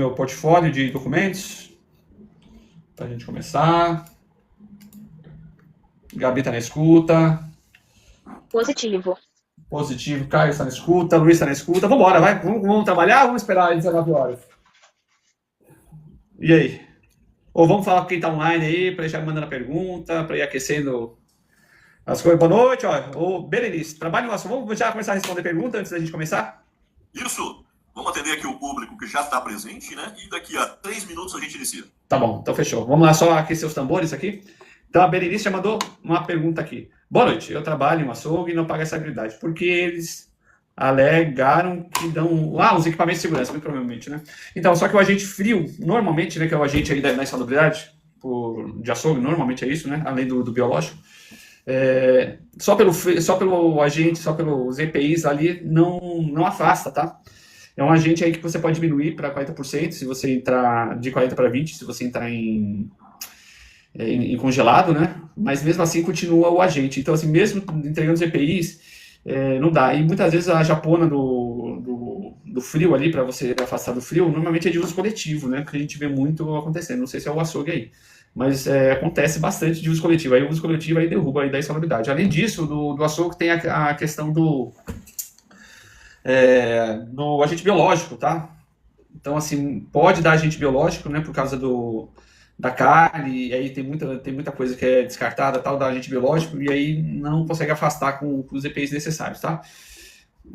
Meu portfólio de documentos para a gente começar. Gabi está na escuta. Positivo. Positivo. Caio está na escuta. Luiz está na escuta. Vamos embora, vai. Vamos trabalhar ou vamos esperar 19 horas? E aí? Ou vamos falar com quem está online aí, para ir já mandando a pergunta, para ir aquecendo as coisas. Boa noite, ó. Ô, Berenice, trabalho nosso. Vamos já começar a responder pergunta antes da gente começar? Isso. Vamos atender aqui o público que já está presente, né? E daqui a 3 minutos a gente inicia. Tá bom, então fechou. Vamos lá só aquecer os tambores aqui. Então a Berenice já mandou uma pergunta aqui. Boa noite, eu trabalho em uma açougue e não pago essa habilidade, porque eles alegaram que dão os equipamentos de segurança, muito provavelmente, né? Então, só que o agente frio, normalmente, né, que é o agente aí da insalubridade de açougue, normalmente é isso, né? Além do biológico. Só pelo agente, só pelos EPIs ali, não afasta, tá? É um agente aí que você pode diminuir para 40%, se você entrar de 40 para 20, se você entrar em congelado, né? Mas mesmo assim continua o agente. Então, assim, mesmo entregando os EPIs, não dá. E muitas vezes a japona do frio ali, para você afastar do frio, normalmente é de uso coletivo, né? Que a gente vê muito acontecendo. Não sei se é o açougue aí. Mas acontece bastante de uso coletivo. Aí o uso coletivo aí derruba aí da insalubridade. Além disso, do açougue tem a questão do agente biológico, tá? Então, assim, pode dar agente biológico, né, por causa da carne, e aí tem muita coisa que é descartada, tal, da agente biológico, e aí não consegue afastar com os EPIs necessários, tá?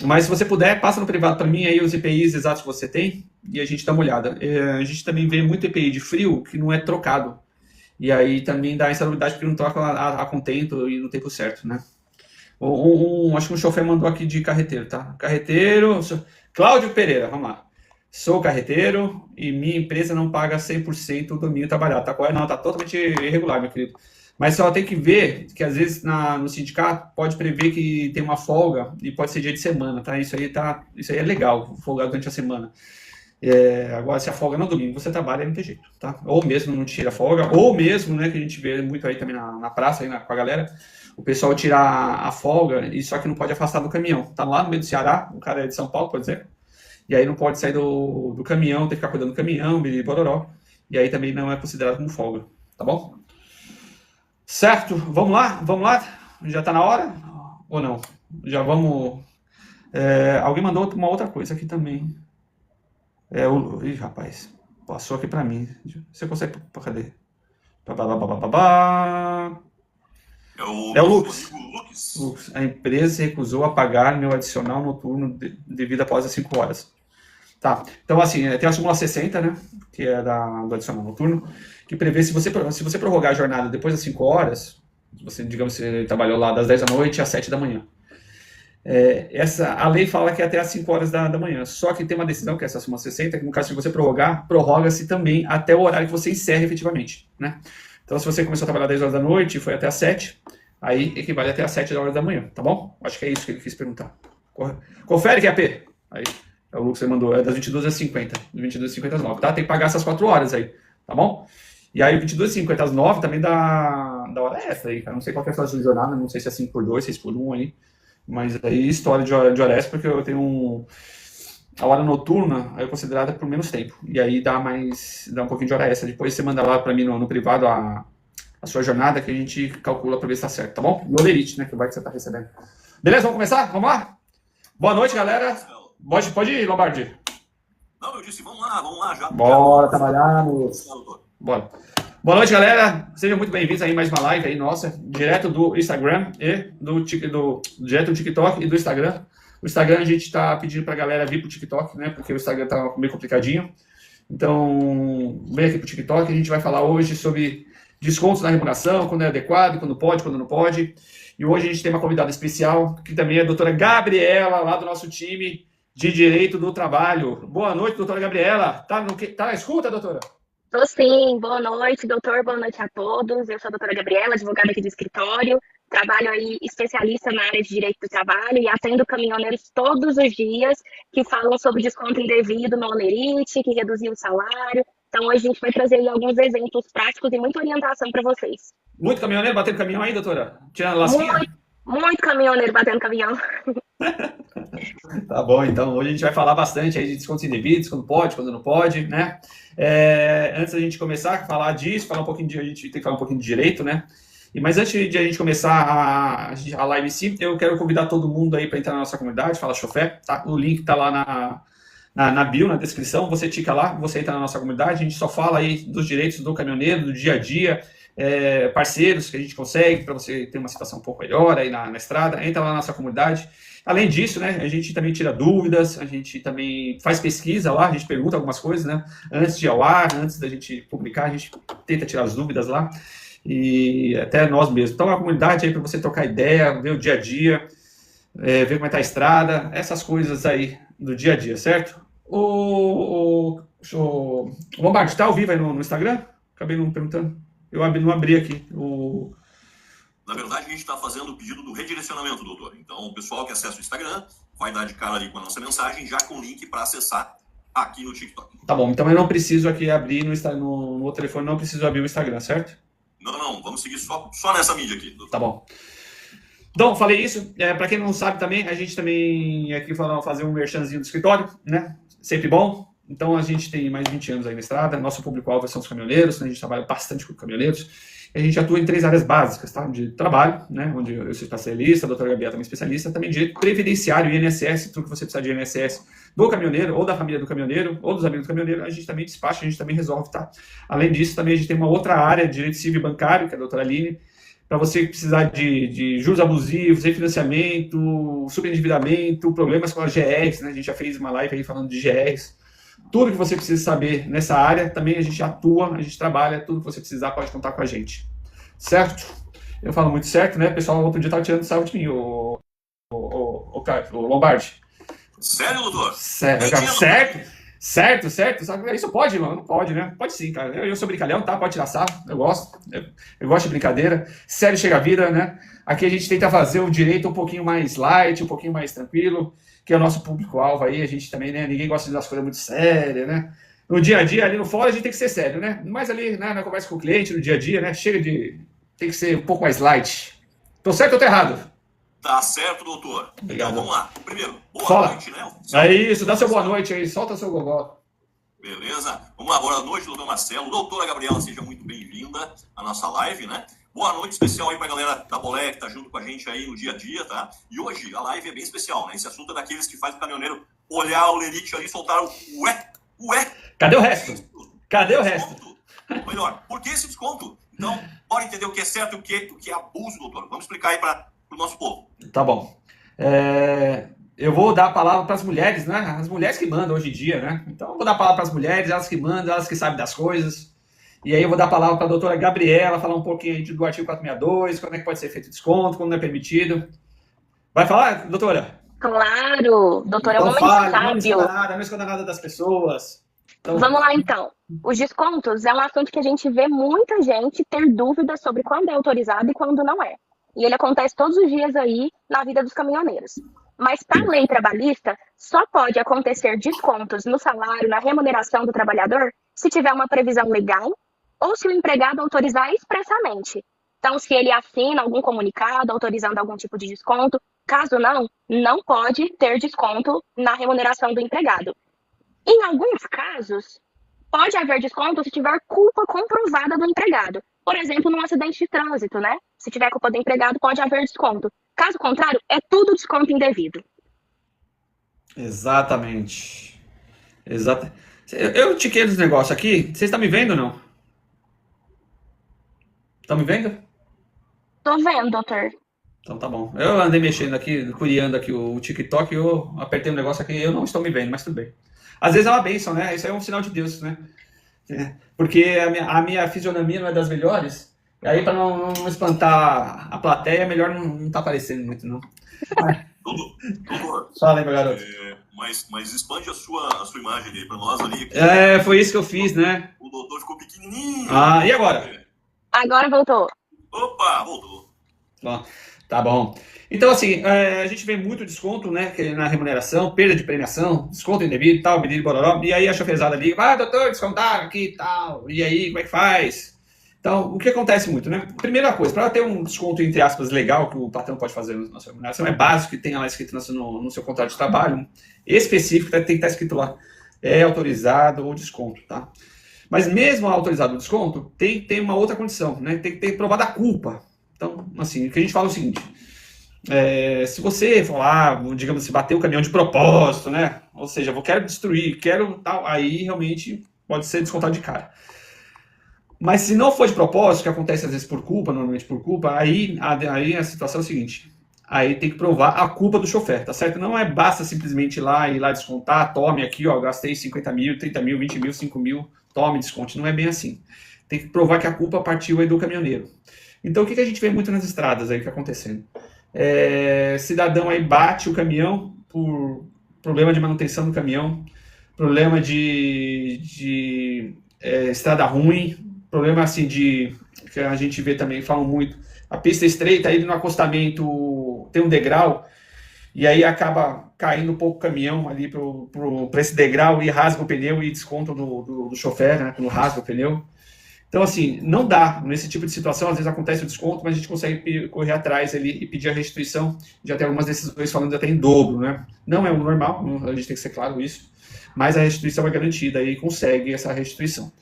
Mas se você puder, passa no privado para mim aí os EPIs exatos que você tem, e a gente dá uma olhada. A gente também vê muito EPI de frio que não é trocado, e aí também dá insalubridade porque não troca a contento e no tempo certo, né? Acho que um chofer mandou aqui de carreteiro, tá? Carreteiro, Cláudio Pereira, vamos lá. Sou carreteiro e minha empresa não paga 100% do domingo trabalhado, tá? Não, tá totalmente irregular, meu querido. Mas só tem que ver que às vezes no sindicato pode prever que tem uma folga e pode ser dia de semana, tá? Isso aí é legal, folgar durante a semana. Agora, se a folga não é domingo, você trabalha, não tem jeito, tá? Ou mesmo não tira folga, ou mesmo, né, que a gente vê muito aí também na praça, aí com a galera, o pessoal tirar a folga, e só que não pode afastar do caminhão. Tá lá no meio do Ceará, o cara é de São Paulo, por exemplo, e aí não pode sair do caminhão, tem que ficar cuidando do caminhão, bororó, e aí também não é considerado como folga, tá bom? Certo, vamos lá? Já tá na hora? Ou não? Já vamos... alguém mandou uma outra coisa aqui também. Ih, rapaz, passou aqui pra mim. Você consegue... Cadê? É o Lux. A empresa recusou a pagar meu adicional noturno devido após as 5 horas. Tá, então assim, tem a súmula 60, né, que é do adicional noturno, que prevê se você prorrogar a jornada depois das 5 horas, digamos, você trabalhou lá das 10 da noite às 7 da manhã. A lei fala que é até às 5 horas da manhã, só que tem uma decisão, que é essa súmula 60, que no caso de você prorrogar, prorroga-se também até o horário que você encerra efetivamente, né? Então, se você começou a trabalhar às 10 horas da noite e foi até às 7, aí equivale até às 7 horas da manhã, tá bom? Acho que é isso que ele quis perguntar. Confere que é AP. Aí, é o Lucas que você mandou, é das 22 às 50, das 22 às 50 às 9, tá? Tem que pagar essas 4 horas aí, tá bom? E aí, 22 às 50 às 9 também dá hora extra aí, cara. Não sei qual que é a sua jornada, não sei se é 5 por 2, 6 por 1 aí. Mas aí, história de hora extra, porque eu tenho a hora noturna é considerada por menos tempo. E aí dá um pouquinho de hora extra. Depois você manda lá para mim no privado a sua jornada, que a gente calcula para ver se tá certo, tá bom? E o Olerite, né, que vai que você tá recebendo. Beleza, vamos começar? Vamos lá? Boa noite, galera. Pode ir, Lombardi. Não, eu disse, vamos lá, já. Bora trabalhar, moço. Bora. Boa noite, galera. Sejam muito bem-vindos aí a mais uma live aí nossa, direto do Instagram e direto do TikTok e do Instagram. O Instagram a gente tá pedindo pra galera vir pro TikTok, né? Porque o Instagram tá meio complicadinho. Então, vem aqui pro TikTok. A gente vai falar hoje sobre descontos na remuneração, quando é adequado, quando pode, quando não pode. E hoje a gente tem uma convidada especial, que também é a doutora Gabriela, lá do nosso time de Direito do Trabalho. Boa noite, doutora Gabriela. Tá na escuta, doutora? Tô sim, boa noite, doutor, boa noite a todos. Eu sou a doutora Gabriela, advogada aqui do escritório, trabalho aí especialista na área de direito do trabalho e atendo caminhoneiros todos os dias que falam sobre desconto indevido no olerite, que reduziu o salário. Então hoje a gente vai trazer aí alguns exemplos práticos e muita orientação para vocês. Muito caminhoneiro batendo caminhão aí, doutora? Tirando a lasquinha? Muito caminhoneiro batendo caminhão. Tá bom, então hoje a gente vai falar bastante aí de descontos indevidos, quando pode, quando não pode, né? Antes da gente começar a falar disso, a gente tem que falar um pouquinho de direito, né? Mas antes de a gente começar a live em si, eu quero convidar todo mundo aí para entrar na nossa comunidade, Fala Chofé, tá? O link tá lá na bio, na descrição, você tica lá, você entra na nossa comunidade, a gente só fala aí dos direitos do caminhoneiro, do dia a dia, parceiros que a gente consegue para você ter uma situação um pouco melhor aí na estrada, entra lá na nossa comunidade. Além disso, né, a gente também tira dúvidas, a gente também faz pesquisa lá, a gente pergunta algumas coisas, né, antes de ir ao ar, antes da gente publicar, a gente tenta tirar as dúvidas lá, e até nós mesmos. Então, a comunidade aí para você trocar ideia, ver o dia a dia, ver como é que tá a estrada, essas coisas aí do dia a dia, certo? O Lombardi, tá ao vivo aí no Instagram? Acabei não perguntando. Eu não abri aqui o... Na verdade, a gente está fazendo o pedido do redirecionamento, doutor. Então, o pessoal que acessa o Instagram vai dar de cara ali com a nossa mensagem, já com o link para acessar aqui no TikTok. Tá bom, então eu não preciso aqui abrir no telefone, não preciso abrir o Instagram, certo? Não, vamos seguir só nessa mídia aqui, doutor. Tá bom. Então, falei isso. Para quem não sabe também, a gente também aqui fazer um merchanzinho do escritório, né? Sempre bom. Então, a gente tem mais de 20 anos aí na estrada. Nosso público-alvo são os caminhoneiros, né? A gente trabalha bastante com caminhoneiros. A gente atua em 3 áreas básicas, tá? De trabalho, né? Onde eu sou especialista, a doutora Gabriela também especialista, também direito previdenciário, INSS, tudo que você precisar de INSS do caminhoneiro, ou da família do caminhoneiro, ou dos amigos do caminhoneiro, a gente também despacha, a gente também resolve, tá? Além disso, também a gente tem uma outra área de direito civil e bancário, que é a doutora Aline, para você precisar de juros abusivos, refinanciamento, superendividamento, problemas com as GRs, né? A gente já fez uma live aí falando de GRs. Tudo que você precisa saber nessa área, também a gente atua, a gente trabalha, tudo que você precisar pode contar com a gente. Certo? Eu falo muito certo, né? O pessoal outro dia estava tirando sarro de mim, o Lombardi. Sério, doutor? Certo. Só que isso pode, mano? Não pode, né? Pode sim, cara. Eu sou brincalhão, tá? Pode tirar sarro. Eu gosto. Eu gosto de brincadeira. Sério chega a vida, né? Aqui a gente tenta fazer o direito um pouquinho mais light, um pouquinho mais tranquilo, que é o nosso público-alvo aí. A gente também, né? Ninguém gosta de das coisas muito sérias, né? No dia a dia, ali no fora, a gente tem que ser sério, né? Mas ali, né, na conversa com o cliente, no dia a dia, né? Tem que ser um pouco mais light. Tô certo ou tô errado? Tá certo, doutor. Obrigado. Então, vamos lá. Primeiro, boa noite, né? É isso, dá seu boa noite aí, solta seu gogó. Beleza? Vamos lá, boa noite, doutor Marcelo. Doutora Gabriela, seja muito bem-vinda à nossa live, né? Boa noite especial aí pra galera da Bolé que tá junto com a gente aí no dia a dia, tá? E hoje a live é bem especial, né? Esse assunto é daqueles que faz o caminhoneiro olhar o lerite ali e soltar o ué. Cadê o resto? Cadê o resto? Melhor, por que esse desconto? Então, bora entender o que é certo e o que é abuso, doutor. Vamos explicar aí para o nosso povo. Tá bom. Eu vou dar a palavra para as mulheres, né? As mulheres que mandam hoje em dia, né? Então, eu vou dar a palavra para as mulheres, elas que mandam, elas que sabem das coisas. E aí eu vou dar a palavra para a doutora Gabriela, falar um pouquinho aí do artigo 462, quando é que pode ser feito desconto, quando não é permitido. Vai falar, doutora? Claro, doutora, então, é um homem sábio. Não esconda nada das pessoas. Então, vamos lá, então. Os descontos é um assunto que a gente vê muita gente ter dúvidas sobre quando é autorizado e quando não é. E ele acontece todos os dias aí na vida dos caminhoneiros. Mas para a lei trabalhista, só pode acontecer descontos no salário, na remuneração do trabalhador, se tiver uma previsão legal ou se o empregado autorizar expressamente. Então, se ele assina algum comunicado autorizando algum tipo de desconto, caso não pode ter desconto na remuneração do empregado. Em alguns casos, pode haver desconto se tiver culpa comprovada do empregado. Por exemplo, num acidente de trânsito, né? Se tiver culpa do empregado, pode haver desconto. Caso contrário, é tudo desconto indevido. Exatamente. Eu tiquei dos negócios aqui. Vocês estão me vendo ou não? Estão me vendo? Tô vendo, doutor. Então tá bom. Eu andei mexendo aqui, curiando aqui o TikTok, eu apertei um negócio aqui e eu não estou me vendo, mas tudo bem. Às vezes é uma bênção, né? Isso aí é um sinal de Deus, né? Porque a minha fisionomia não é das melhores, e aí para não espantar a plateia, é melhor não tá aparecendo muito, não. Doutor, fala aí, meu garoto. Mas expande a sua imagem aí para nós ali. Foi isso que eu fiz, né? O doutor ficou pequenininho. E agora? Agora voltou. Opa, voltou. Bom, tá bom. Então, assim, a gente vê muito desconto, né, na remuneração, perda de premiação, desconto indevido e tal, menino bororó, e aí a chofezada ali, doutor, descontaram aqui e tal, e aí, como é que faz? Então, o que acontece muito, né? Primeira coisa, para ter um desconto, entre aspas, legal, que o patrão pode fazer na sua remuneração, é básico que tenha lá escrito no seu contrato de trabalho, específico, tem que estar escrito lá, é autorizado ou desconto, tá? Mas mesmo autorizado o desconto, tem que ter uma outra condição, né? Tem que ter provado a culpa. Então, assim, o que a gente fala é o seguinte, se você falar, digamos, se bater o caminhão de propósito, né? Ou seja, quero destruir, quero tal, aí realmente pode ser descontado de cara. Mas se não for de propósito, que acontece às vezes por culpa, normalmente por culpa, aí a situação é a seguinte, aí tem que provar a culpa do chofer, tá certo? Não basta simplesmente ir lá descontar, tome aqui, ó, gastei 50 mil, 30 mil, 20 mil, 5 mil, tome, desconte, não é bem assim. Tem que provar que a culpa partiu aí do caminhoneiro. Então o que a gente vê muito nas estradas aí que tá acontecendo? Cidadão aí bate o caminhão por problema de manutenção do caminhão, problema de estrada ruim, problema assim que a gente vê também, falam muito, a pista estreita, aí no acostamento tem um degrau, e aí acaba caindo um pouco o caminhão ali para esse degrau e rasga o pneu e desconta do chofer, né, quando rasga o pneu. Então, assim, não dá, nesse tipo de situação, às vezes acontece o desconto, mas a gente consegue correr atrás ali e pedir a restituição, já tem algumas decisões falando até em dobro, né? Não é o normal, a gente tem que ser claro isso, mas a restituição é garantida e consegue essa restituição.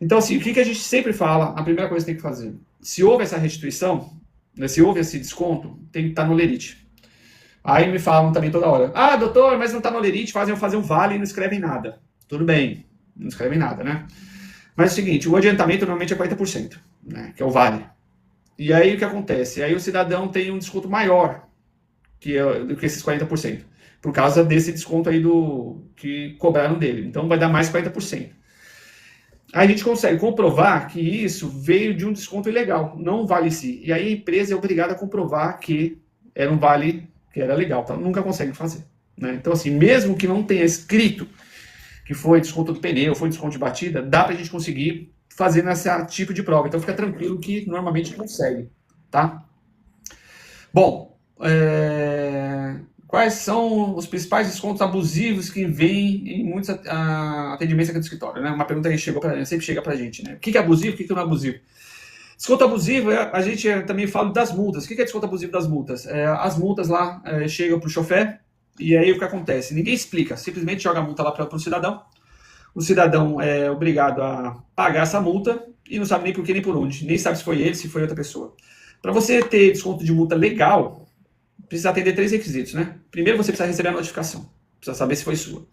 Então, assim, o que a gente sempre fala, a primeira coisa que tem que fazer, se houve essa restituição, né, se houve esse desconto, tem que estar no lerite. Aí me falam também toda hora, ah, doutor, mas não está no lerite, fazem um vale e não escrevem nada. Tudo bem, não escrevem nada, né? Mas é o seguinte, o adiantamento normalmente é 40%, né, que é o vale. E aí o que acontece? Aí o cidadão tem um desconto maior do que esses 40%, por causa desse desconto aí que cobraram dele. Então vai dar mais 40%. Aí a gente consegue comprovar que isso veio de um desconto ilegal, não um vale-se. E aí a empresa é obrigada a comprovar que era um vale que era legal, então nunca consegue fazer, né? Então assim, mesmo que não tenha escrito que foi desconto do pneu, foi desconto de batida, dá pra gente conseguir fazer nesse tipo de prova. Então fica tranquilo que normalmente consegue, tá? Bom, quais são os principais descontos abusivos que vêm em muitos atendimentos aqui do escritório, né? Uma pergunta que sempre chega pra gente, né? O que é abusivo, o que não é abusivo? Desconto abusivo, a gente também fala das multas. O que é desconto abusivo das multas? As multas lá chegam pro chofer, e aí o que acontece? Ninguém explica, simplesmente joga a multa lá para o cidadão. O cidadão é obrigado a pagar essa multa e não sabe nem por que nem por onde, nem sabe se foi ele, se foi outra pessoa. Para você ter desconto de multa legal, precisa atender 3 requisitos, né? Primeiro, você precisa receber a notificação, precisa saber se foi sua.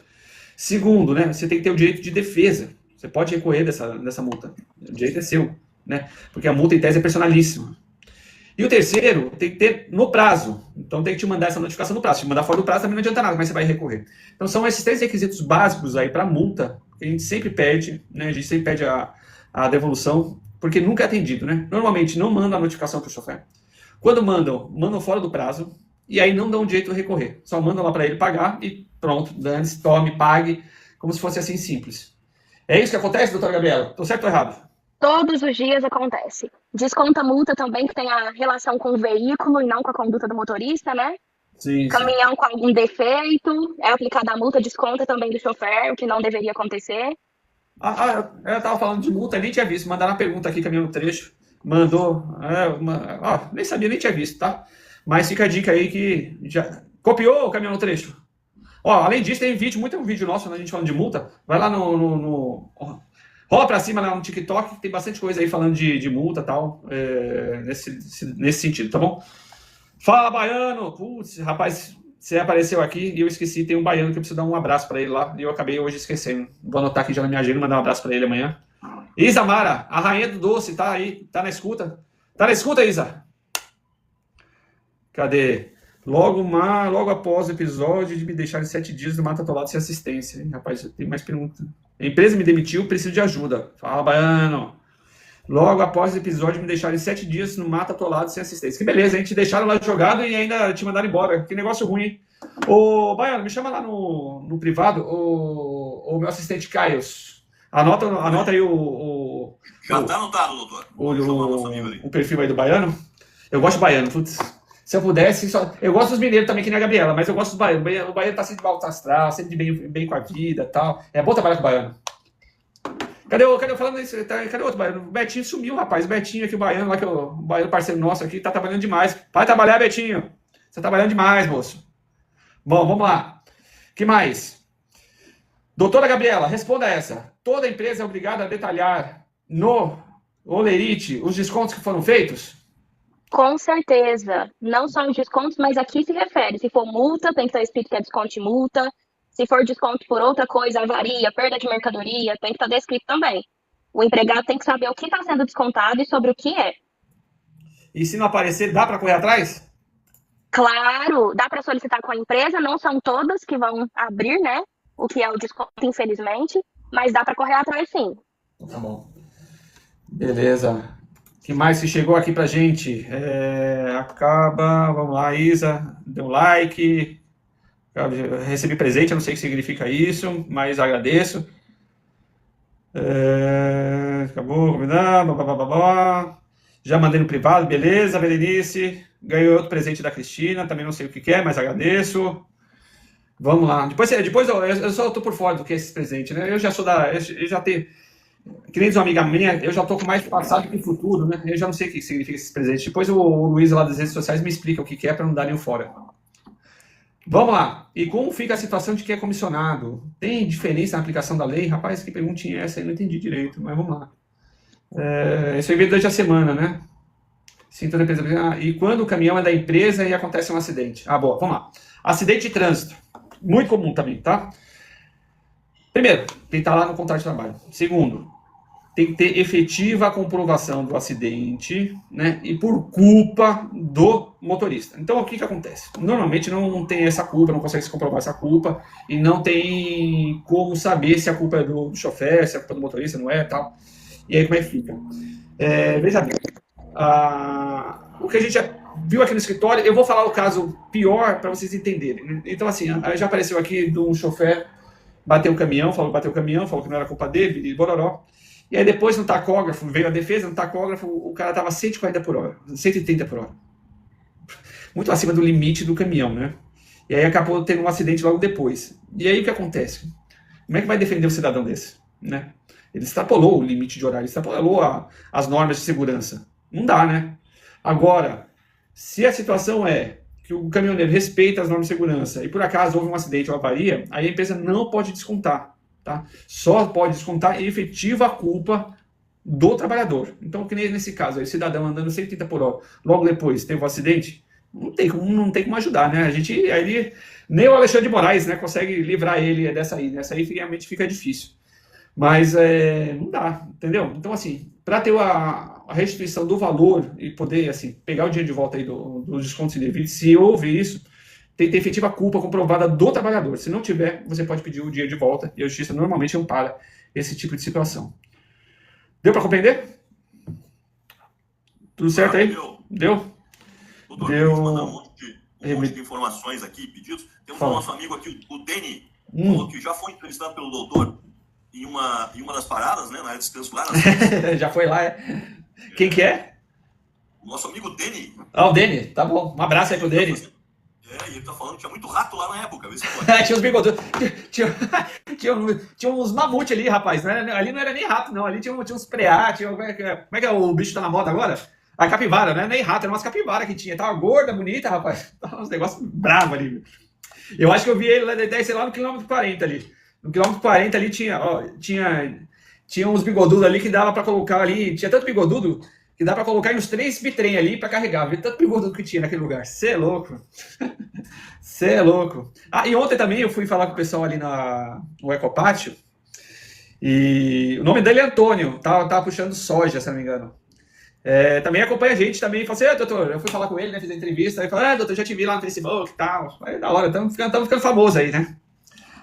Segundo, né, você tem que ter o direito de defesa. Você pode recorrer dessa multa, o direito é seu, né? Porque a multa em tese é personalíssima. E o terceiro, tem que ter no prazo. Então tem que te mandar essa notificação no prazo. Se mandar fora do prazo também não adianta nada, mas você vai recorrer. Então são esses 3 requisitos básicos aí para multa, que a gente sempre pede, né? A gente sempre pede a devolução, porque nunca é atendido, né? Normalmente não mandam a notificação para o chofer. Quando mandam fora do prazo, e aí não dão direito a recorrer. Só mandam lá para ele pagar e pronto, dane-se, tome, pague, como se fosse assim simples. É isso que acontece, doutora Gabriela? Estou certo ou errado? Todos os dias acontece. Desconta multa também que tem a relação com o veículo e não com a conduta do motorista, né? Sim. Caminhão com algum defeito, é aplicada a multa, desconta também do chofer, o que não deveria acontecer. Eu estava falando de multa, nem tinha visto. Mandaram uma pergunta aqui, caminhão no trecho. Mandou. Nem sabia, nem tinha visto, tá? Mas fica a dica aí que já copiou o caminhão no trecho. Além disso, tem muito vídeo nosso, né, a gente falando de multa. Vai lá rola pra cima lá no TikTok, tem bastante coisa aí falando de multa e tal, nesse sentido, tá bom? Fala, baiano! Putz, rapaz, você apareceu aqui e eu esqueci, tem um baiano que eu preciso dar um abraço pra ele lá, e eu acabei hoje esquecendo. Vou anotar aqui já na minha agenda, mandar um abraço pra ele amanhã. Isamara, a rainha do doce, tá aí, tá na escuta? Tá na escuta, Isa? Cadê? Logo após o episódio de me deixar em 7 dias no Mata Atolado sem assistência. Hein, rapaz, tem mais pergunta. A empresa me demitiu, preciso de ajuda. Fala, baiano. Logo após o episódio me deixaram em 7 dias no Mata Atolado sem assistência. Que beleza, hein? Te deixaram lá jogado e ainda te mandaram embora. Que negócio ruim, hein? Ô, baiano, me chama lá no privado, o meu assistente Caios. Anota aí Já tá anotado, doutor. O perfil aí do baiano. Eu gosto de baiano, putz. Se eu pudesse, eu gosto dos mineiros também, que nem a Gabriela, mas eu gosto dos baianos. O baiano tá sempre de alto astral, sempre bem com a vida e tal. É bom trabalhar com o baiano. Cadê falando isso? Cadê o outro baiano? O Betinho sumiu, rapaz. O Betinho aqui, o baiano lá, que é o baiano parceiro nosso aqui, tá trabalhando demais. Vai trabalhar, Betinho. Você tá trabalhando demais, moço. Bom, vamos lá. Que mais? Doutora Gabriela, responda essa. Toda empresa é obrigada a detalhar no Olerite os descontos que foram feitos? Com certeza. Não só os descontos, mas aqui se refere. Se for multa, tem que estar escrito que é desconto de multa. Se for desconto por outra coisa, avaria, perda de mercadoria, tem que estar descrito também. O empregado tem que saber o que está sendo descontado e sobre o que é. E se não aparecer, dá para correr atrás? Claro, dá para solicitar com a empresa, não são todas que vão abrir, né? O que é o desconto, infelizmente, mas dá para correr atrás sim. Tá bom. Beleza. O que mais que chegou aqui pra gente? Acaba, vamos lá, Isa, deu like. Eu recebi presente, eu não sei o que significa isso, mas agradeço. Acabou, combinado, já mandei no privado, beleza, Berenice. Ganhou outro presente da Cristina, também não sei o que é, mas agradeço. Vamos lá. Depois eu só tô por fora do que é esse presente, né? Eu já sou eu já tenho, que nem diz uma amiga minha, eu já tô com mais passado que futuro, né? Eu já não sei o que significa esse presente. Depois o Luiz lá das redes sociais me explica o que é para não dar nenhum fora. Vamos lá. E como fica a situação de quem é comissionado? Tem diferença na aplicação da lei? Rapaz, que perguntinha é essa aí? Não entendi direito, mas vamos lá. Isso aí veio durante a semana, né? Sinto na empresa. E quando o caminhão é da empresa e acontece um acidente? Boa, vamos lá. Acidente de trânsito. Muito comum também, tá? Primeiro, tem que estar lá no contrato de trabalho. Segundo, tem que ter efetiva comprovação do acidente, né? E por culpa do motorista. Então, o que acontece? Normalmente não tem essa culpa, não consegue se comprovar essa culpa, e não tem como saber se a culpa é do chofer, se a culpa é do motorista, não é, tal. E aí, como é que fica? Veja bem, o que a gente já viu aqui no escritório, eu vou falar o caso pior para vocês entenderem, né? Então, assim, já apareceu aqui de um chofer bateu o caminhão, falou que não era culpa dele, e bororó. E aí depois no tacógrafo, veio a defesa, no tacógrafo o cara estava 140 por hora, 130 por hora. Muito acima do limite do caminhão, né? E aí acabou tendo um acidente logo depois. E aí o que acontece? Como é que vai defender um cidadão desse, né? Ele extrapolou o limite de horário, extrapolou as normas de segurança. Não dá, né? Agora, se a situação é que o caminhoneiro respeita as normas de segurança e por acaso houve um acidente ou avaria, aí a empresa não pode descontar, tá? Só pode descontar a efetiva culpa do trabalhador. Então, que nem nesse caso, aí, o cidadão andando 130 por hora, logo depois teve um acidente, não tem como ajudar, né? Nem o Alexandre de Moraes, né, consegue livrar ele dessa aí, né? Essa aí realmente fica difícil. Mas não dá, entendeu? Então, assim, para ter a restituição do valor e poder, assim, pegar o dinheiro de volta aí dos descontos indevidos, se houve isso, tem que ter efetiva culpa comprovada do trabalhador. Se não tiver, você pode pedir o dinheiro de volta e a justiça normalmente ampara esse tipo de situação. Deu para compreender? Tudo certo aí? Deu? Doutor, Deu. Mandar um monte de informações aqui, pedidos. Temos o nosso amigo aqui, o Deni, falou que já foi entrevistado pelo doutor em uma das paradas, né, na área de descanso lá. Já foi lá, é? Quem que é? O nosso amigo Deni. O Deni, tá bom. Um abraço aí pro Deni. E ele tá falando que tinha muito rato lá na época. Tinha uns bigodudos. Tinha uns mamute ali, rapaz. Ali não era nem rato, não. Ali tinha uns preá. Como é que é o bicho que tá na moda agora? A capivara, né? Nem rato, era umas capivaras que tinha. Tava gorda, bonita, rapaz. Tava uns negócios bravos ali. Eu acho que eu vi ele lá, sei lá, no quilômetro 40 ali. No quilômetro 40 ali tinha uns bigodudos ali que dava pra colocar ali. Tinha tanto bigodudo que dá pra colocar em uns 3 bitrem ali pra carregar. Vê tanto bigodudo que tinha naquele lugar. Cê é louco. Cê é louco. E ontem também eu fui falar com o pessoal ali no Ecopátio. E o nome dele é Antônio. Tava puxando soja, se não me engano. Também acompanha a gente também. Falei assim, doutor, eu fui falar com ele, né? Fiz a entrevista. Aí falou, doutor, já te vi lá no Facebook e tal. Aí da hora, estamos ficando famoso aí, né?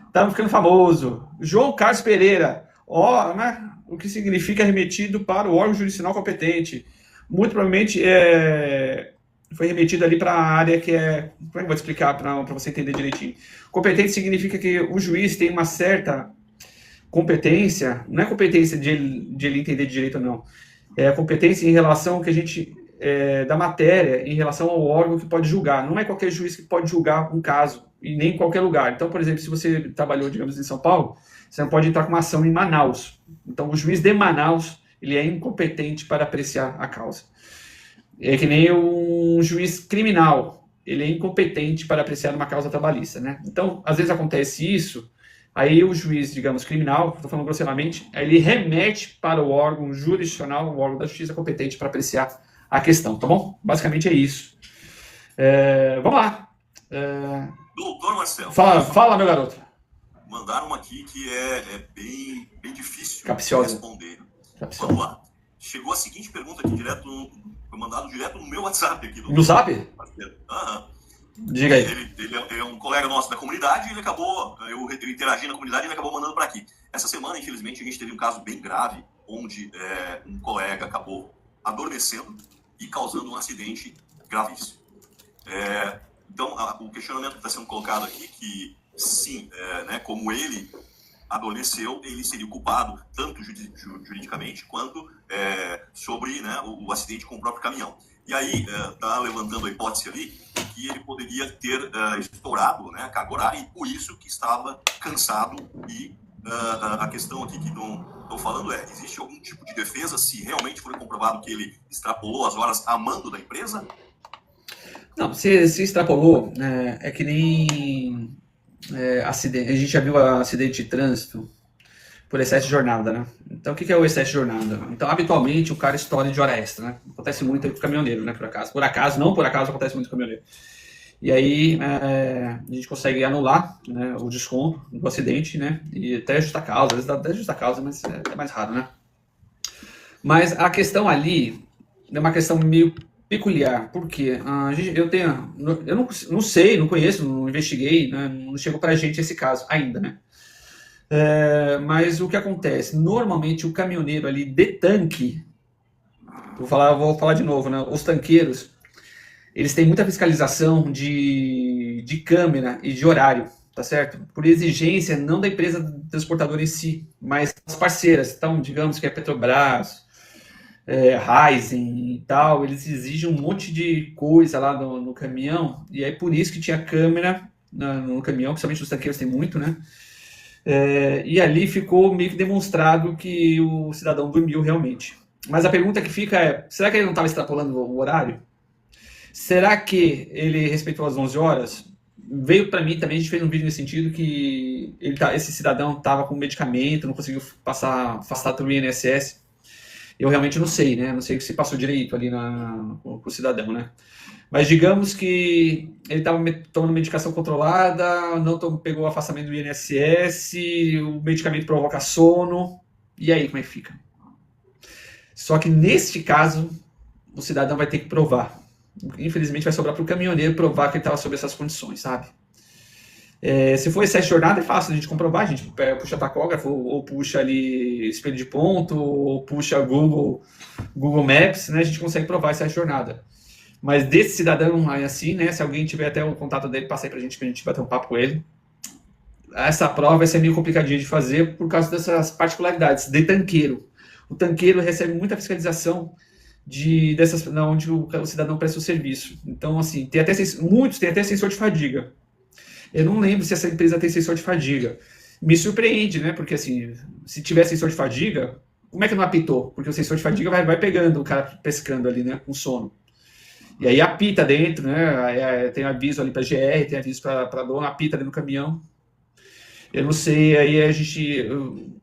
Estamos ficando famoso. João Carlos Pereira. Né? O que significa remetido para o órgão jurisdicional competente. Muito provavelmente foi remetido ali para a área que é... Como é que eu vou te explicar para você entender direitinho? Competente significa que o juiz tem uma certa competência, não é competência de ele entender de direito ou não, é competência em relação ao que a gente... da matéria, em relação ao órgão que pode julgar. Não é qualquer juiz que pode julgar um caso, e nem em qualquer lugar. Então, por exemplo, se você trabalhou, digamos, em São Paulo, você não pode entrar com uma ação em Manaus. Então, o juiz de Manaus, ele é incompetente para apreciar a causa. É que nem um juiz criminal, ele é incompetente para apreciar uma causa trabalhista, né? Então, às vezes acontece isso, aí o juiz, digamos, criminal, estou falando grosseiramente, aí ele remete para o órgão jurisdicional, o órgão da justiça competente para apreciar a questão, tá bom? Basicamente é isso. Vamos lá. Doutor Marcelo. Fala, meu garoto. Mandaram uma aqui que é bem difícil Capciosa. de responder. Capciosa. Vamos lá. Chegou a seguinte pergunta aqui, foi mandado direto no meu WhatsApp aqui. No Zap? Aham. Diga aí. Ele é um colega nosso da comunidade, ele acabou, eu interagi na comunidade e ele acabou mandando para aqui. Essa semana, infelizmente, a gente teve um caso bem grave, onde um colega acabou adormecendo e causando um acidente gravíssimo. Então, o questionamento que está sendo colocado aqui, que sim, né, como ele adormeceu, ele seria o culpado, tanto juridicamente, quanto sobre, né, o acidente com o próprio caminhão. E aí, está levantando a hipótese ali que ele poderia ter estourado, né, a carga horária, e por isso que estava cansado. E a questão aqui que estão falando existe algum tipo de defesa se realmente for comprovado que ele extrapolou as horas a mando da empresa? Não, se extrapolou, é que nem acidente. A gente já viu acidente de trânsito por excesso de jornada, né? Então, o que é o excesso de jornada? Então, habitualmente, o cara estoura de hora extra, né? Acontece muito aí com o caminhoneiro, né? Por acaso, não por acaso, acontece muito com o caminhoneiro. E aí, a gente consegue anular, né, o desconto do acidente, né? E até justa causa, às vezes dá até justa causa, mas é mais raro, né? Mas a questão ali é uma questão meio peculiar, porque eu não sei, não conheço, não investiguei, né, não chegou pra gente esse caso ainda, né? Mas o que acontece? Normalmente o caminhoneiro ali de tanque, vou falar de novo, né? Os tanqueiros, eles têm muita fiscalização de câmera e de horário, tá certo? Por exigência não da empresa transportadora em si, mas das parceiras. Então, digamos que é Petrobras, Raizen e tal, eles exigem um monte de coisa lá no caminhão, e é por isso que tinha câmera no caminhão, principalmente os tanqueiros tem muito, né? E ali ficou meio que demonstrado que o cidadão dormiu realmente. Mas a pergunta que fica é, será que ele não estava extrapolando o horário? Será que ele respeitou as 11 horas? Veio para mim também, a gente fez um vídeo nesse sentido, que esse cidadão estava com medicamento, não conseguiu passar afastado pelo INSS. Eu realmente não sei, né? Não sei o que se passou direito ali com o cidadão, né? Mas digamos que ele estava tomando medicação controlada, não pegou o afastamento do INSS, o medicamento provoca sono, e aí como é que fica? Só que neste caso, o cidadão vai ter que provar. Infelizmente vai sobrar para o caminhoneiro provar que ele estava sob essas condições, sabe? Se for excesso de jornada, é fácil a gente comprovar, a gente puxa tacógrafo, ou puxa ali espelho de ponto, ou puxa Google Maps, né? A gente consegue provar excesso de jornada. Mas desse cidadão assim, né? Se alguém tiver até o contato dele, passa aí pra gente bater um papo com ele. Essa prova vai ser meio complicadinha de fazer por causa dessas particularidades de tanqueiro. O tanqueiro recebe muita fiscalização onde o cidadão presta o serviço. Então, assim, muitos têm até sensor de fadiga. Eu não lembro se essa empresa tem sensor de fadiga. Me surpreende, né? Porque, assim, se tiver sensor de fadiga, como é que não apitou? Porque o sensor de fadiga vai pegando o cara pescando ali, né? Com sono. E aí apita dentro, né? Tem aviso ali para GR, tem aviso para dona, apita dentro do caminhão. Eu não sei, aí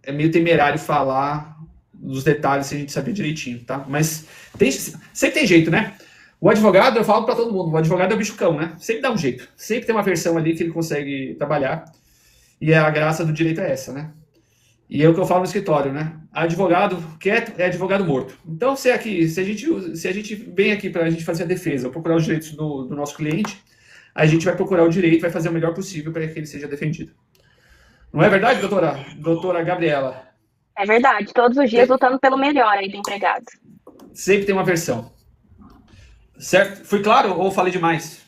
é meio temerário falar dos detalhes sem a gente saber direitinho, tá? Mas sempre tem jeito, né? O advogado, eu falo para todo mundo, o advogado é o bicho cão, né? Sempre dá um jeito. Sempre tem uma versão ali que ele consegue trabalhar. E a graça do direito é essa, né? E é o que eu falo no escritório, né? Advogado quieto é advogado morto. Então, se a gente vem aqui para a gente fazer a defesa, procurar os direitos do nosso cliente, a gente vai procurar o direito, vai fazer o melhor possível para que ele seja defendido. Não é verdade, doutora Gabriela? É verdade. Todos os dias lutando pelo melhor aí do empregado. Sempre tem uma versão. Certo? Fui claro ou falei demais?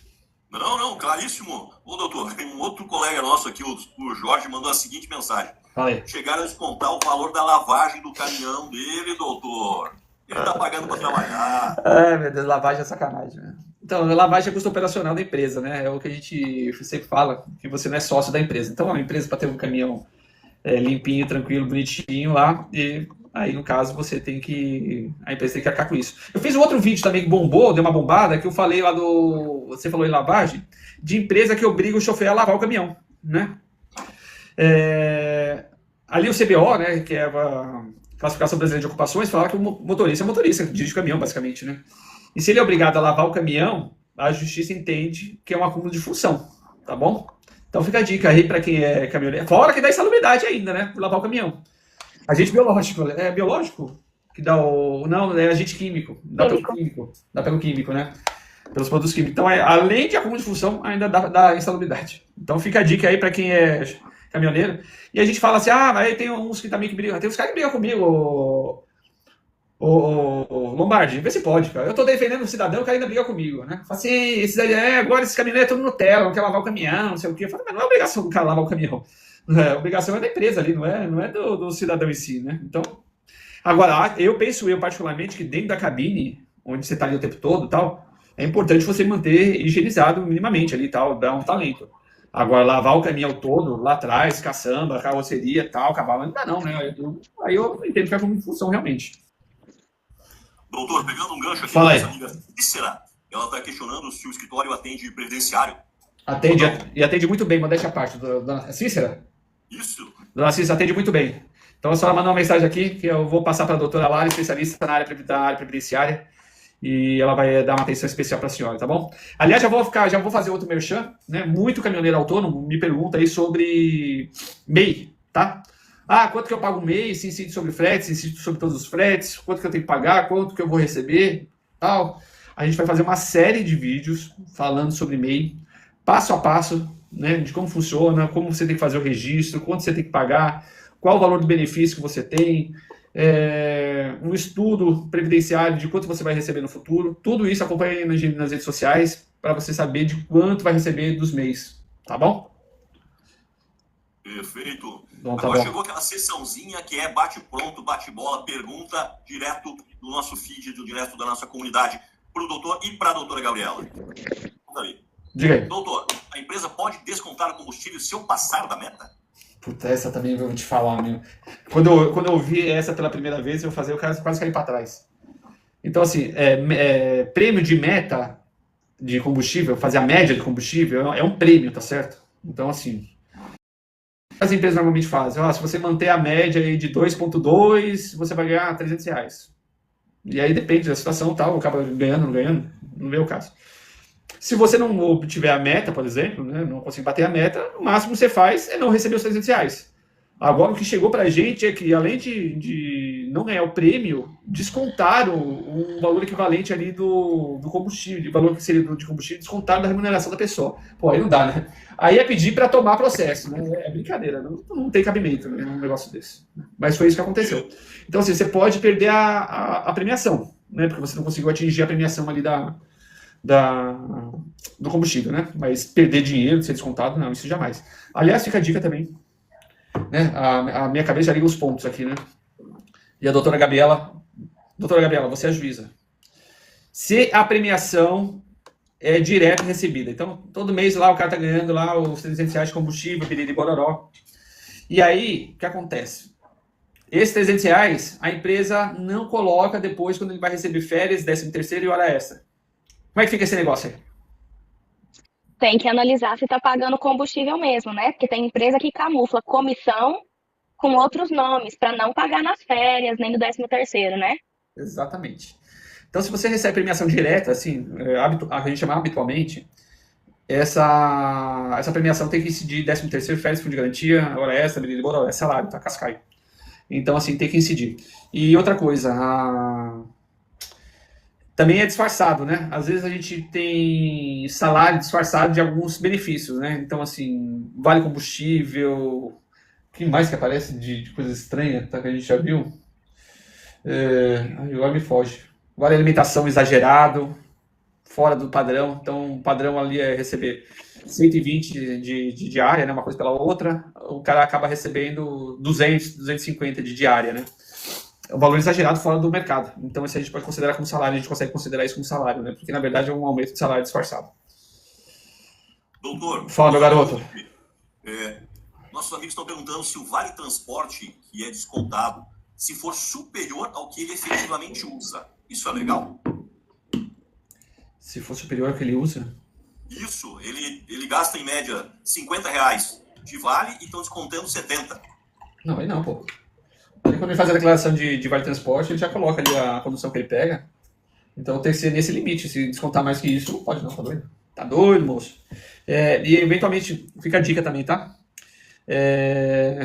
Não, claríssimo. Ô, doutor, tem um outro colega nosso aqui, o Jorge, mandou a seguinte mensagem. Falei. Chegaram a descontar o valor da lavagem do caminhão dele, doutor. Ele tá pagando para trabalhar. Ai, meu Deus, lavagem é sacanagem, né? Então, lavagem é custo operacional da empresa, né? É o que a gente sempre fala, que você não é sócio da empresa. Então, a empresa, para ter um caminhão limpinho, tranquilo, bonitinho lá, e aí, no caso, a empresa tem que arcar com isso. Eu fiz um outro vídeo também que bombou, deu uma bombada, que eu falei lá você falou em lavagem, de empresa que obriga o chofer a lavar o caminhão, né? Ali o CBO, né, que é a Classificação Brasileira de Ocupações, fala que o motorista é motorista, dirige o caminhão, basicamente, né? E se ele é obrigado a lavar o caminhão, a justiça entende que é um acúmulo de função, tá bom? Então fica a dica aí para quem é caminhoneiro, fora que dá insalubridade ainda, né, por lavar o caminhão. Agente biológico, é biológico que dá não, é agente químico, dá pelo químico, né? Pelos produtos químicos. Então, além de acúmulo de função, ainda dá insalubridade. Então fica a dica aí para quem é caminhoneiro. E a gente fala assim, aí tem uns que também que brigam, tem uns caras que brigam comigo, Lombardi, vê se pode, cara. Eu tô defendendo um cidadão que ainda briga comigo, né? Fala assim, agora esses caminhoneiros é tudo Nutella, não quer lavar o caminhão, não sei o quê. Eu falo, mas não é obrigação do cara lavar o caminhão. A obrigação é da empresa ali, não é do cidadão em si, né? Então, agora, eu particularmente, que dentro da cabine, onde você tá ali o tempo todo e tal, é importante você manter higienizado minimamente ali e tal, dar um talento. Agora, lavar o caminhão todo, lá atrás, caçamba, carroceria e tal, cavalo, não dá não, né? Aí eu entendo que é como função realmente. Doutor, pegando um gancho aqui, Fala aí. Nossa amiga Cícera, ela está questionando se o escritório atende previdenciário. Atende muito bem, modéstia à parte. Dona Cícera? Isso. Dona Cícera atende muito bem. Então, a senhora mandou uma mensagem aqui, que eu vou passar para a doutora Lara, especialista na área previdenciária, e ela vai dar uma atenção especial para a senhora, tá bom? Aliás, já vou fazer outro merchan, né? Muito caminhoneiro autônomo me pergunta aí sobre MEI, tá? Quanto que eu pago MEI, se incide sobre fretes, se incide sobre todos os fretes, quanto que eu tenho que pagar, quanto que eu vou receber, tal. A gente vai fazer uma série de vídeos falando sobre MEI, passo a passo, né, de como funciona, como você tem que fazer o registro, quanto você tem que pagar, qual o valor do benefício que você tem, um estudo previdenciário de quanto você vai receber no futuro. Tudo isso acompanha nas redes sociais para você saber de quanto vai receber dos MEIs, tá bom? Perfeito. Bom, tá Agora bom. chegou aquela sessãozinha que é bate-pronto, bate-bola, pergunta direto do nosso feed, direto da nossa comunidade, para o doutor e para a doutora Gabriela. Diga aí. Doutor, a empresa pode descontar o combustível se eu passar da meta? Puta, essa também eu vou te falar, meu. Quando eu ouvi essa pela primeira vez, eu quase caí para trás. Então, assim, prêmio de meta de combustível, fazer a média de combustível, é um prêmio, tá certo? Então, assim, as empresas normalmente fazem, se você manter a média aí de 2,2, você vai ganhar R$300. E aí depende da situação, tal, acaba ganhando, não ganhando, não vê o caso. Se você não obtiver a meta, por exemplo, né, não conseguir bater a meta, o máximo que você faz é não receber os R$300. Agora, o que chegou para a gente é que, além de não ganhar o prêmio, descontaram um valor equivalente ali do combustível, o valor que seria de combustível, descontaram da remuneração da pessoa. Pô, aí não dá, né? Aí é pedir para tomar processo, né? É brincadeira, não tem cabimento, né, um negócio desse. Mas foi isso que aconteceu. Então, assim, você pode perder a premiação, né? Porque você não conseguiu atingir a premiação ali do combustível, né? Mas perder dinheiro, ser descontado, não, isso jamais. Aliás, fica a dica também, né? A minha cabeça já liga os pontos aqui, né? E a doutora Gabriela, você é a juíza. Se a premiação é direta recebida, então todo mês lá o cara tá ganhando lá os R$300 de combustível, biriri bororó. E aí, o que acontece? Esses R$300 a empresa não coloca depois quando ele vai receber férias, 13º e hora extra. Como é que fica esse negócio aí? Tem que analisar se está pagando combustível mesmo, né? Porque tem empresa que camufla comissão com outros nomes para não pagar nas férias, nem no 13º, né? Exatamente. Então, se você recebe premiação direta, assim, a gente chama habitualmente, essa premiação tem que incidir 13º, férias, fundo de garantia, hora extra, é salário, tá? Cascai. Então, assim, tem que incidir. E outra coisa, também é disfarçado, né? Às vezes a gente tem salário disfarçado de alguns benefícios, né? Então, assim, vale combustível, o que mais que aparece de coisa estranha, tá? Que a gente já viu? Agora me foge. Vale alimentação exagerado, fora do padrão. Então, o padrão ali é receber 120 de diária, né? Uma coisa pela outra. O cara acaba recebendo 200, 250 de diária, né? É um valor exagerado fora do mercado. Então, isso a gente pode considerar como salário, a gente consegue considerar isso como salário, né? Porque, na verdade, é um aumento de salário disfarçado. Doutor... Fala, meu garoto. nossos amigos estão perguntando se o vale transporte que é descontado, se for superior ao que ele efetivamente usa. Isso é legal? Se for superior ao que ele usa? Isso, ele gasta em média R$50 de vale e estão descontando 70. Não, aí não, pô. Aí quando ele faz a declaração de vale transporte, ele já coloca ali a condução que ele pega. Então tem que ser nesse limite. Se descontar mais que isso, não pode não, tá doido? Tá doido, moço. E eventualmente, fica a dica também, tá?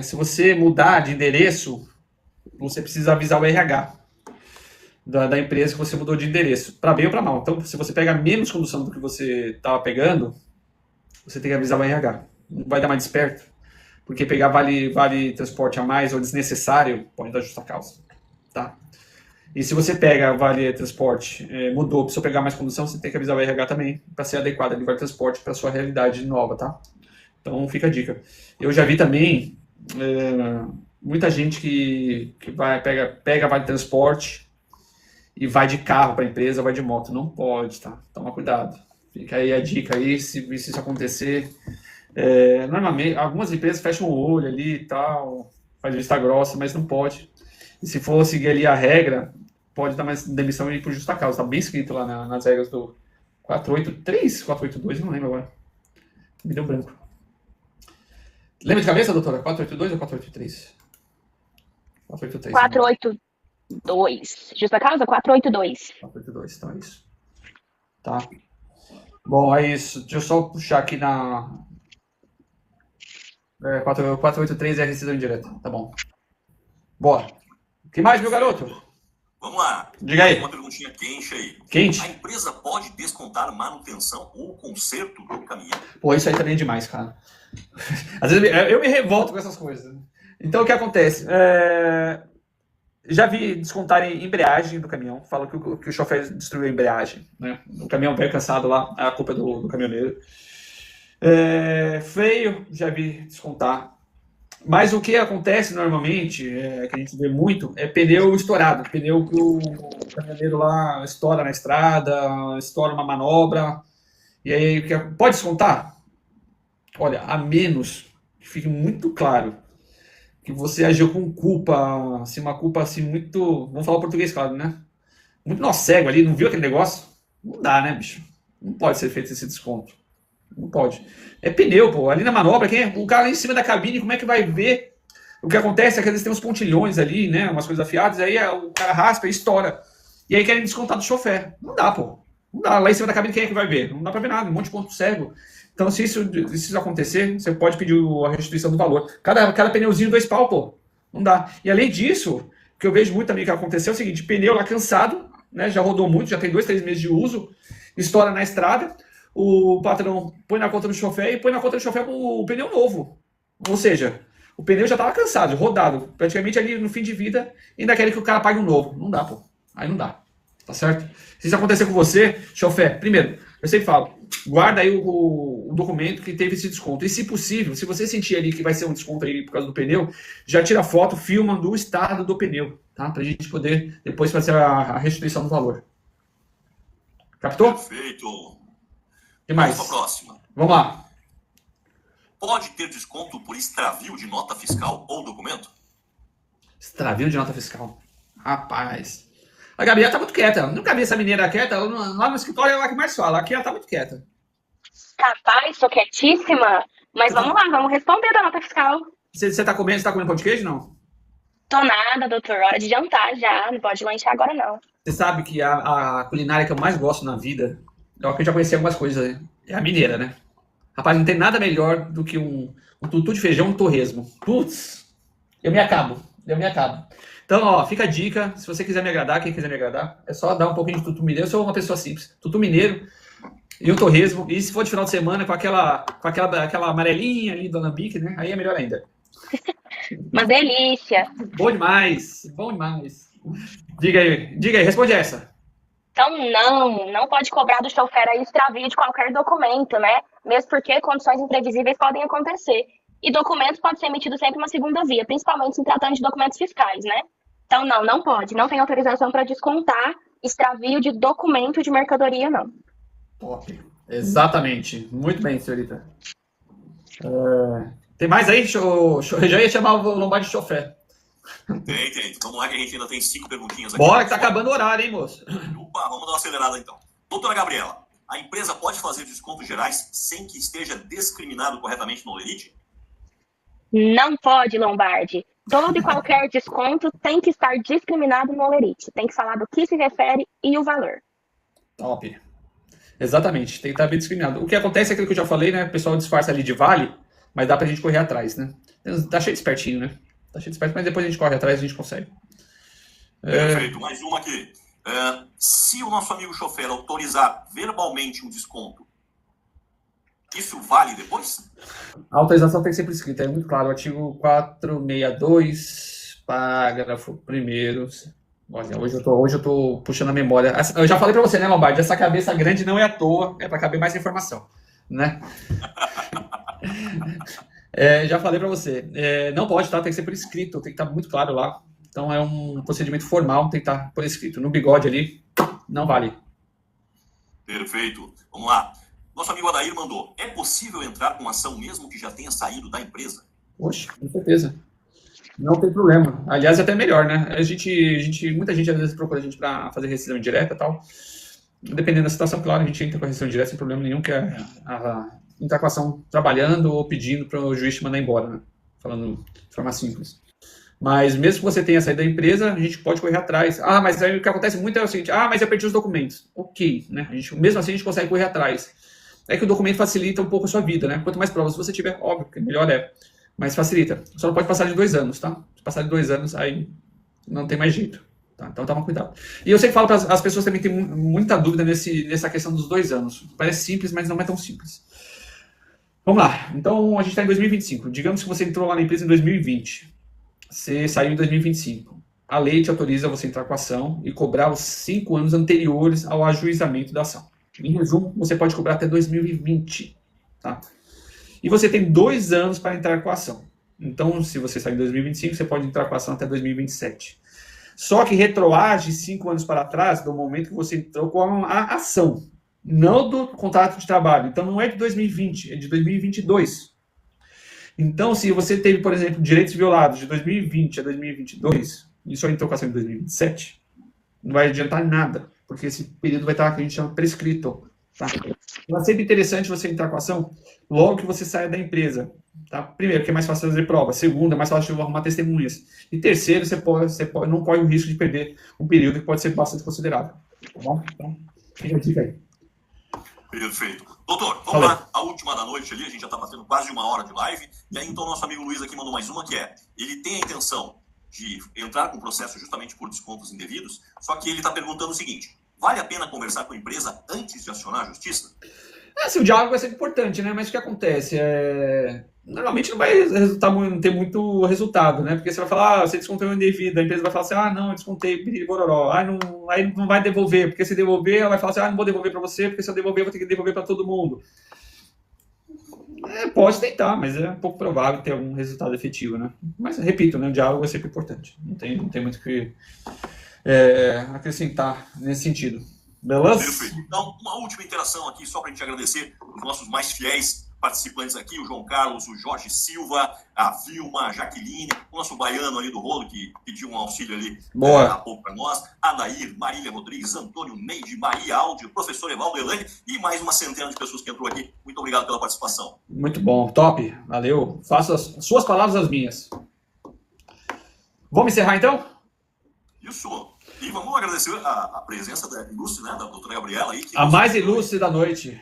Se você mudar de endereço, você precisa avisar o RH da empresa que você mudou de endereço, para bem ou para mal. Então, se você pega menos condução do que você estava pegando, você tem que avisar o RH. Não vai dar mais desperto, porque pegar vale transporte a mais ou desnecessário pode dar justa causa, tá? E se você pega vale transporte, mudou, precisa pegar mais condução, você tem que avisar o RH também, para ser adequado de vale transporte para sua realidade nova, tá? Então fica a dica. Eu já vi também muita gente que pega vale transporte e vai de carro para a empresa, vai de moto. Não pode, tá? Toma cuidado. Fica aí a dica aí, se isso acontecer. Normalmente, algumas empresas fecham o olho ali e tal, faz vista grossa, mas não pode. E se for seguir ali a regra, pode dar mais demissão e ir por justa causa. Tá bem escrito lá nas regras do 483, 482, não lembro agora. Me deu branco. Lembra de cabeça, doutora? 482 ou 483? 483. 482. Justa causa? 482. 482, então é isso. Tá. Bom, é isso. Deixa eu só puxar aqui na... 483 é rescisão indireta. Tá bom. Bora. O que mais, meu garoto? Vamos lá. Diga aí. Uma perguntinha quente aí. Quente? A empresa pode descontar manutenção ou conserto do caminhão? Pô, isso aí também é demais, cara. Às vezes eu me revolto com essas coisas. Então, o que acontece? Já vi descontarem embreagem do caminhão. Falam que o chofer destruiu a embreagem, né? O caminhão veio cansado lá, a culpa é do caminhoneiro. Freio, já vi descontar. Mas o que acontece normalmente, que a gente vê muito, é pneu estourado. Pneu que o caminhoneiro lá estoura na estrada, estoura uma manobra. E aí, pode descontar? Olha, a menos que fique muito claro que você agiu com culpa, assim, uma culpa assim muito... Vamos falar português, claro, né? Muito nó cego ali, não viu aquele negócio? Não dá, né, bicho? Não pode ser feito esse desconto. Não pode. É pneu, pô. Ali na manobra, o cara lá em cima da cabine, como é que vai ver? O que acontece é que às vezes tem uns pontilhões ali, né? Umas coisas afiadas, aí o cara raspa e estoura. E aí querem descontar do chofer. Não dá, pô. Não dá. Lá em cima da cabine, quem é que vai ver? Não dá pra ver nada. Um monte de ponto cego. Então, se isso acontecer, você pode pedir a restituição do valor. Cada pneuzinho, 2 pau, pô. Não dá. E além disso, o que eu vejo muito também que aconteceu é o seguinte: pneu lá cansado, né? Já rodou muito, já tem 2, 3 meses de uso, estoura na estrada. O patrão põe na conta do chofer e põe na conta do chofer o pneu novo. Ou seja, o pneu já estava cansado, rodado, praticamente ali no fim de vida, e ainda querem que o cara pague um novo. Não dá, pô. Aí não dá. Tá certo? Se isso acontecer com você, chofer, primeiro, eu sempre falo, guarda aí o documento que teve esse desconto. E se possível, se você sentir ali que vai ser um desconto aí por causa do pneu, já tira foto, filma do estado do pneu, tá? Pra gente poder depois fazer a restituição do valor. Captou? Perfeito. O que mais? Vamos para a próxima. Vamos lá. Pode ter desconto por extravio de nota fiscal ou documento? Extravio de nota fiscal. Rapaz. A Gabriela tá muito quieta. Eu nunca vi essa menina quieta. Lá no escritório é ela que mais fala. Aqui ela tá muito quieta. Capaz, tô quietíssima. Mas vamos lá, vamos responder da nota fiscal. Você tá comendo pão de queijo, não? Tô nada, doutor. Hora de jantar já. Não pode lanchar agora, não. Você sabe que a culinária que eu mais gosto na vida, eu já conheci algumas coisas, é a mineira, né? Rapaz, não tem nada melhor do que um tutu de feijão e torresmo. Putz, eu me acabo. Então, ó, fica a dica, se você quiser me agradar, quem quiser me agradar, é só dar um pouquinho de tutu mineiro. Eu sou uma pessoa simples. Tutu mineiro e um torresmo. E se for de final de semana, com aquela amarelinha ali do alambique, né? Aí é melhor ainda. Uma delícia. Bom demais. Diga aí, responde essa. Então, não pode cobrar do chofer aí extravio de qualquer documento, né? Mesmo porque condições imprevisíveis podem acontecer. E documentos podem ser emitidos sempre uma segunda via, principalmente se tratando de documentos fiscais, né? Então, não pode. Não tem autorização para descontar extravio de documento de mercadoria, não. Top. Exatamente. Muito bem, senhorita. Tem mais aí? Eu já ia chamar o Lombardi de chofé. Tem. Vamos lá que a gente ainda tem 5 perguntinhas aqui. Bora, que tá acabando o horário, hein, moço? Opa, vamos dar uma acelerada então. Doutora Gabriela, a empresa pode fazer descontos gerais sem que esteja discriminado corretamente no Olerite? Não pode, Lombardi. Todo e qualquer desconto tem que estar discriminado no Olerite. Tem que falar do que se refere e o valor. Top. Exatamente, tem que estar bem discriminado. O que acontece é aquilo que eu já falei, né? O pessoal disfarça ali de vale, mas dá pra gente correr atrás, né? Tá cheio de espertinho, né? Tá cheio de esperto, mas depois a gente corre atrás e a gente consegue. Perfeito, mais uma aqui. Se o nosso amigo chofer autorizar verbalmente um desconto, isso vale depois? A autorização tem que ser por escrito, é muito claro. O artigo 462, parágrafo 1º. Olha, hoje eu tô puxando a memória. Eu já falei para você, né, Lombardi? Essa cabeça grande não é à toa, é para caber mais informação, né? Já falei para você. Não pode, tá? Tem que ser por escrito, tem que estar muito claro lá. Então é um procedimento formal, tem que estar por escrito. No bigode ali, não vale. Perfeito. Vamos lá. Nosso amigo Adair mandou. É possível entrar com ação mesmo que já tenha saído da empresa? Poxa, com certeza. Não tem problema. Aliás, é até melhor, né? Muita gente às vezes procura a gente para fazer rescisão indireta e tal. Dependendo da situação, claro, a gente entra com a rescisão indireta sem problema nenhum, que é entrar com a ação trabalhando ou pedindo para o juiz te mandar embora, né? Falando de forma simples. Mas mesmo que você tenha saído da empresa, a gente pode correr atrás. Mas aí o que acontece muito é o seguinte, mas eu perdi os documentos. Ok, né? Mesmo assim a gente consegue correr atrás. É que o documento facilita um pouco a sua vida, né? Quanto mais provas você tiver, óbvio, que melhor é. Mas facilita. Só não pode passar de 2 anos, tá? Se passar de 2 anos, aí não tem mais jeito. Tá? Então toma cuidado. E eu sempre falo para as pessoas também que tem muita dúvida nessa questão dos 2 anos. Parece simples, mas não é tão simples. Vamos lá. Então a gente está em 2025. Digamos que você entrou lá na empresa em 2020. Você saiu em 2025. A lei te autoriza você entrar com a ação e cobrar os 5 anos anteriores ao ajuizamento da ação. Em resumo, você pode cobrar até 2020. Tá? E você tem 2 anos para entrar com a ação. Então, se você sair em 2025, você pode entrar com a ação até 2027. Só que retroage 5 anos para trás do momento que você entrou com a ação. Não do contrato de trabalho. Então, não é de 2020, é de 2022. Então, se você teve, por exemplo, direitos violados de 2020 a 2022, e só entrou com a ação em 2027, não vai adiantar nada, porque esse período vai estar, que a gente chama, prescrito. Tá? Então, é sempre interessante você entrar com a ação logo que você saia da empresa. Tá? Primeiro, que é mais fácil fazer prova. Segundo, é mais fácil de arrumar testemunhas. E terceiro, você não corre o risco de perder um período que pode ser bastante considerável. Tá bom? Então, fica a dica aí. Perfeito. Doutor, vamos lá. A última da noite ali, a gente já está batendo quase 1 hora de live. E aí, então, nosso amigo Luiz aqui mandou mais uma, que ele tem a intenção de entrar com o processo justamente por descontos indevidos, só que ele está perguntando o seguinte: vale a pena conversar com a empresa antes de acionar a justiça? Assim, o diálogo vai ser importante, né? Mas o que acontece? Normalmente não vai ter muito resultado, né? Porque você vai falar, você descontou um indevido, a empresa vai falar assim, não, eu descontei, bororó. Aí não vai devolver, porque se devolver, ela vai falar assim, não vou devolver para você, porque se eu devolver, eu vou ter que devolver para todo mundo. Pode tentar, mas é um pouco provável ter algum resultado efetivo, né? Mas, repito, né? O diálogo é sempre importante. Não tem muito o que acrescentar nesse sentido. Beleza? Perfeito. Então, uma última interação aqui, só para a gente agradecer os nossos mais fiéis participantes aqui, o João Carlos, o Jorge Silva, a Vilma, a Jaqueline, o nosso baiano ali do rolo, que pediu um auxílio ali há pouco para nós, Adair, Marília Rodrigues, Antônio Neide, Maria Aldi, o professor Evaldo Elane e mais uma centena de pessoas que entrou aqui. Muito obrigado pela participação. Muito bom, top, valeu. Faço as suas palavras as minhas. Vamos encerrar então? Isso. E vamos agradecer a presença da ilustre, né, da doutora Gabriela aí. A mais ilustre da noite.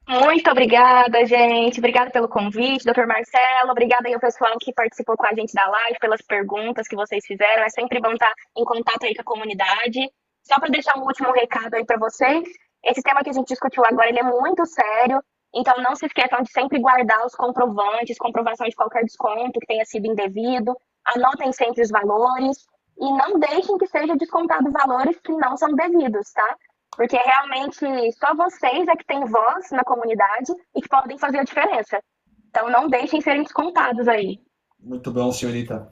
Muito obrigada, gente. Obrigada pelo convite, doutor Marcelo. Obrigada aí ao pessoal que participou com a gente da live, pelas perguntas que vocês fizeram. É sempre bom estar em contato aí com a comunidade. Só para deixar um último recado aí para vocês. Esse tema que a gente discutiu agora, ele é muito sério. Então, não se esqueçam de sempre guardar os comprovantes, comprovação de qualquer desconto que tenha sido indevido. Anotem sempre os valores. E não deixem que seja descontado valores que não são devidos, tá? Porque realmente só vocês é que têm voz na comunidade e que podem fazer a diferença. Então não deixem serem descontados aí. Muito bom, senhorita.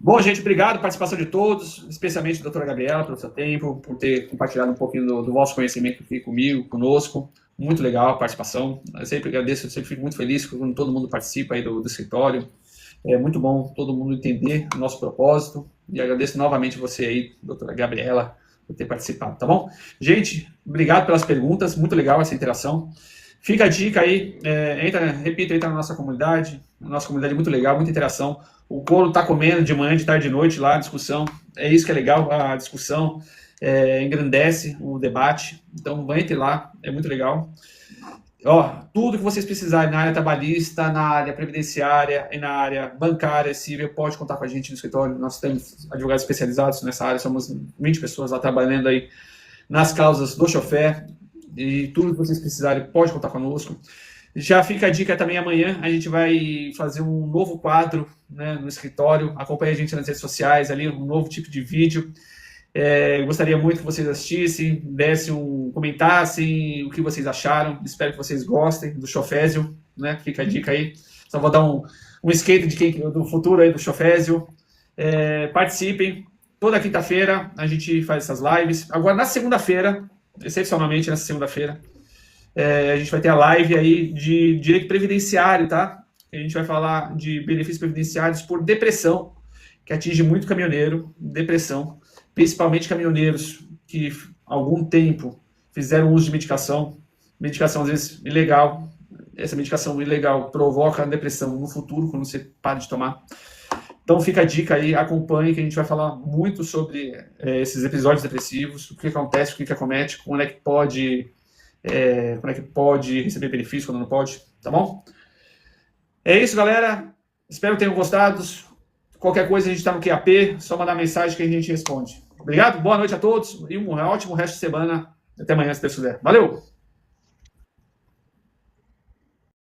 Bom, gente, obrigado pela participação de todos, especialmente a doutora Gabriela, pelo seu tempo, por ter compartilhado um pouquinho do vosso conhecimento aqui comigo, conosco. Muito legal a participação. Eu sempre agradeço, eu sempre fico muito feliz quando todo mundo participa aí do escritório. É muito bom todo mundo entender o nosso propósito. E agradeço novamente você aí, doutora Gabriela, por ter participado, tá bom? Gente, obrigado pelas perguntas, muito legal essa interação. Fica a dica aí, entra na nossa comunidade é muito legal, muita interação. O couro tá comendo de manhã, de tarde, de noite lá, a discussão, é isso que é legal, a discussão engrandece o debate, então entre lá, é muito legal. Ó, tudo que vocês precisarem na área trabalhista, na área previdenciária e na área bancária, civil, pode contar com a gente no escritório. Nós temos advogados especializados nessa área, somos 20 pessoas lá trabalhando aí nas causas do chofé, e tudo que vocês precisarem pode contar conosco. Já fica a dica também, amanhã a gente vai fazer um novo quadro, né, no escritório, acompanhe a gente nas redes sociais, ali um novo tipo de vídeo. Gostaria muito que vocês assistissem, comentassem o que vocês acharam. Espero que vocês gostem do Chofésio, né? Fica a dica aí. Só vou dar um skate do futuro aí do Chofésio. Participem. Toda quinta-feira a gente faz essas lives. Agora, na segunda-feira, excepcionalmente nessa segunda-feira, a gente vai ter a live aí de direito previdenciário, tá? A gente vai falar de benefícios previdenciários por depressão, que atinge muito caminhoneiro, depressão. Principalmente caminhoneiros que há algum tempo fizeram uso de medicação às vezes ilegal. Essa medicação ilegal provoca depressão no futuro, quando você para de tomar. Então fica a dica aí, acompanhe, que a gente vai falar muito sobre esses episódios depressivos, o que acontece, o que acomete, quando é que pode receber benefício, quando não pode, tá bom? É isso, galera. Espero que tenham gostado. Qualquer coisa a gente está no QAP, só mandar mensagem que a gente responde. Obrigado, boa noite a todos e um ótimo resto de semana. Até amanhã, se Deus quiser. Valeu!